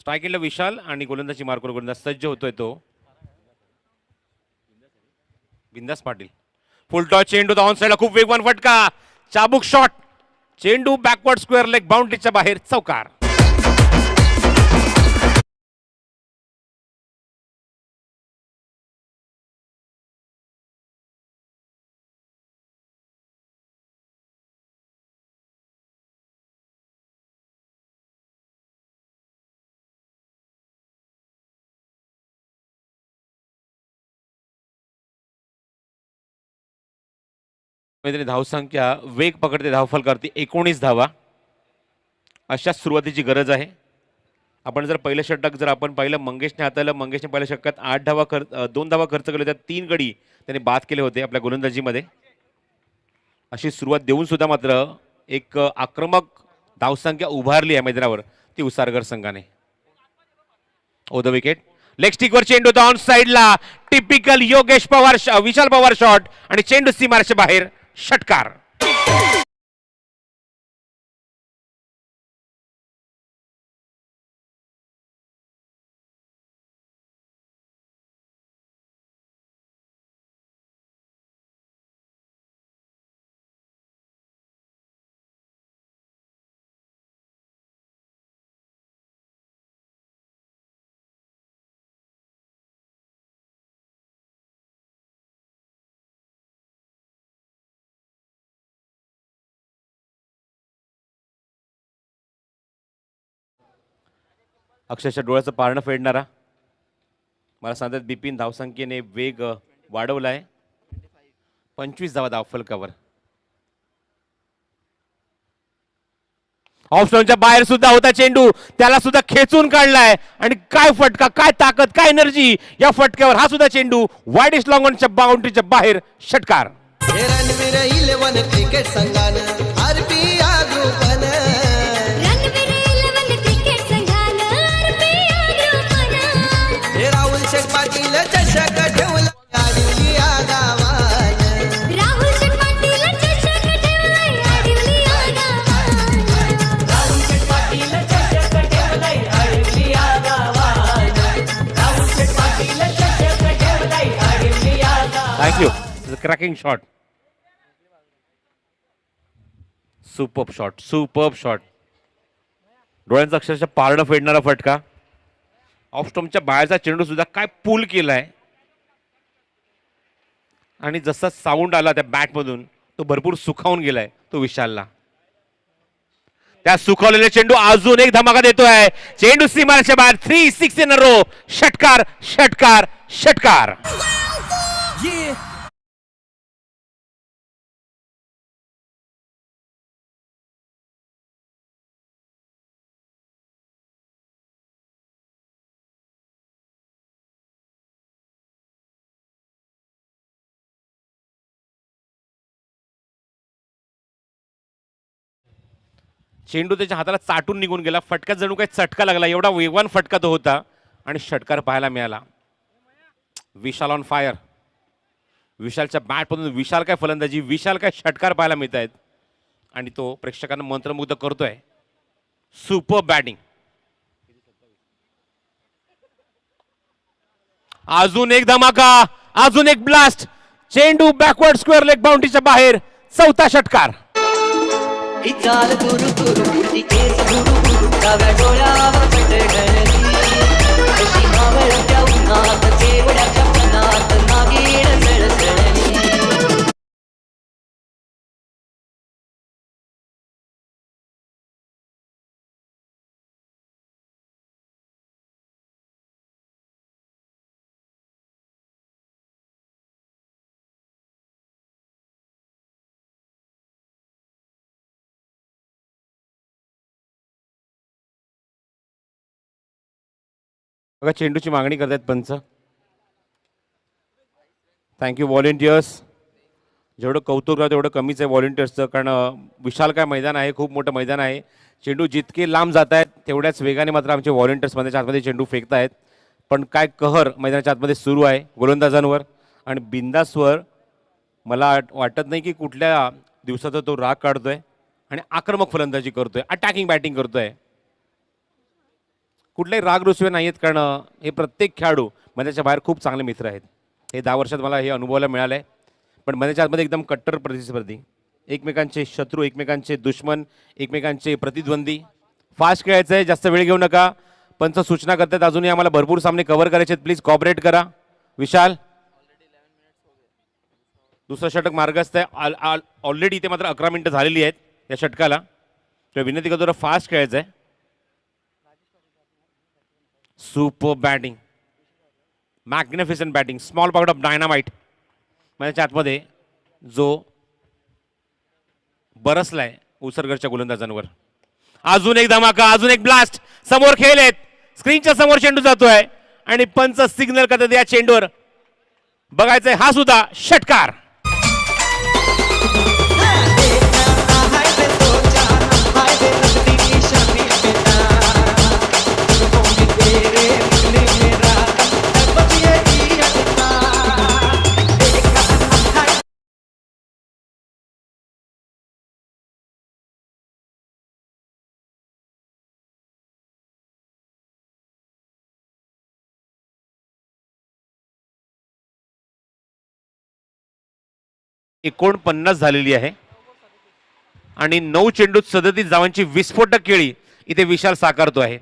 Strike एंडला विशाल आणि गोलंदाजी मार्कवर गोलंदाज सज्ज होतोय तो बिंदास पाटील. फुल टॉस चेंडू ऑन साइडला खूप वेगवान फटका, चाबूक शॉट, चेंडू बॅकवर्ड स्क्वेअर लेग बाउंड्रीच्या बाहेर, चौकार. धावसंख्या वेग पकडते, धावफल करते 19 धावा. अशा सुरुवातीची गरज आहे. आपण जर पहिलं षटक जर आपण पाहिलं, मंगेशने हाताळलं. मंगेशने पहिल्या षटकात 2 धावा खर्च केले, त्यात 3 गडी त्याने बाद केले होते आपल्या गोलंदाजीमध्ये. अशी सुरुवात देऊन सुद्धा मात्र एक आक्रमक धावसंख्या उभारली आहे मैदानावर ती उसारगर संघाने. ओ द विकेट, लेग स्टिकवर चेंडू ऑन साइडला, टिपिकल योगेश पवार, विशाल पवार शॉट आणि चेंडू सीमारेषेच्या बाहेर, षटकार. अक्षरशः डोळ्याचं पारणं फेडणारा. मला सांगतात बिपिन धावसंख्येने वेग वाढवलाय. 25 धावा धावफलकावर. ऑफ स्टंपच्या बाहेर सुद्धा होता चेंडू, त्याला सुद्धा खेचून काढलाय आणि काय फटका, काय ताकद, काय एनर्जी या फटक्यावर. हा सुद्धा चेंडू वाईडिश लॉंग ऑनच्या बाउंड्रीच्या बाहेर, षटकार. रणवीर 11 क्रिकेट संघानं आरपीआ ग्रुपनं राहुल शेख पाटील चषक ठेवला आदिवलिया गावानं. राहुल शेख पाटील चषक ठेवला आदिवलिया गावानं. राहुल शेख पाटील चषक ठेवला आदिवलिया गावानं. राहुल शेख पाटील चषक ठेवला आदिवलिया गावानं. Thank you. Cracking shot, superb shot, superb shot. डोळ्यांचा अक्षरशः पारणं फेडणारा फटका. ऑफ स्टंपच्या बाहेरचा चेंडू सुद्धा काय पूल केलाय आणि जसा साऊंड आला त्या बॅटमधून तो भरपूर सुखावून गेलाय तो विशालला. त्या सुखावलेले चेंडू अजून एक धमाका देतोय. चेंडू सीमारेषेच्या बाहेर, 3-6 इन अ रो, षटकार, षटकार, षटकार. चेंडू त्याच्या हाताला चाटून निघून गेला. फटका जणू काही चटका लागला, एवढा वेगवान फटका तो होता आणि षटकार पाहायला मिळाला. विशाल ऑन फायर. विशालच्या बॅटमधून विशाल काय फलंदाजी, विशाल काय षटकार पाहायला मिळत आहेत आणि तो प्रेक्षकांना मंत्रमुग्ध करतोय. Super batting. अजून एक धमाका, अजून एक ब्लास्ट. चेंडू बॅकवर्ड स्क्वेअर लेग बाउंड्रीच्या बाहेर, चौथा षटकार. ही चाल गुरु गुरु ती केस गुरु गुरु डाव्या डोळ्यावर पटकळली. अशी मावळत्या उन्हात केवड्याच्या मनात नागीण सळसळली. बघा चेंडूची मागणी करतायत पंच. Thank you volunteers. जेवढं कौतुक आहे तेवढं कमीच आहे व्हॉलेंटियर्सचं, कारण विशाल काय मैदान आहे, खूप मोठं मैदान आहे. चेंडू जितके लांब जात आहेत तेवढ्याच वेगाने मात्र आमचे व्हॉलेंटियर्स मैदानाच्या आतमध्ये चेंडू फेकतायत. पण काय कहर मैदानाच्या आतमध्ये सुरू आहे गोलंदाजांवर आणि बिंदासवर. मला वाटत नाही की कुठल्या दिवसाचा तो राग काढतोय आणि आक्रमक फलंदाजी करतोय, अटॅकिंग बॅटिंग करतोय. कुठलेही राग रुसवे नाही आहेत, कारण हे प्रत्येक खेळाडू मैदानाच्या बाहेर खूप चांगले मित्र आहेत. हे 10 वर्षात मला हे अनुभवायला मिळालं आहे. पण मैदानाच्या आतमध्ये एकदम कट्टर प्रतिस्पर्धी, एकमेकांचे शत्रू, एकमेकांचे दुश्मन, एकमेकांचे प्रतिद्वंदी. फास्ट खेळायचं आहे, जास्त वेळ घेऊ नका. पंच सूचना करतात अजूनही आम्हाला भरपूर सामने कव्हर करायचे आहेत. प्लीज कॉपरेट करा. विशाल, दुसरं षटक मार्गस्थ आहे. ऑलरेडी इथे मात्र 11 मिनिटं झालेली आहेत या षटकाला. तेव्हा विनंती करतो फास्ट खेळायचं आहे. Super batting, magnificent batting, small pocket of dynamite मैदानाच्या आतमध्ये जो बरसलाय उसरगडच्या गोलंदाजांवर. अजून एक धमाका, अजून एक ब्लास्ट. समोर खेळ आहेत, स्क्रीनच्या समोर चेंडू जातोय आणि पंच सिग्नल करतात या चेंडूवर. बघायचंय हा सुद्धा षटकार. हाय रे तो जाना हाय रे रखती निशानी बेटा तुमको भी तेरे निकले मेरा दम बच ये अटका देखा हाय $49 झालेली आहे आणि 9 चेंडूत 37 धावांची विस्फोटक खेळी इथे विशाल साकारतो आहे.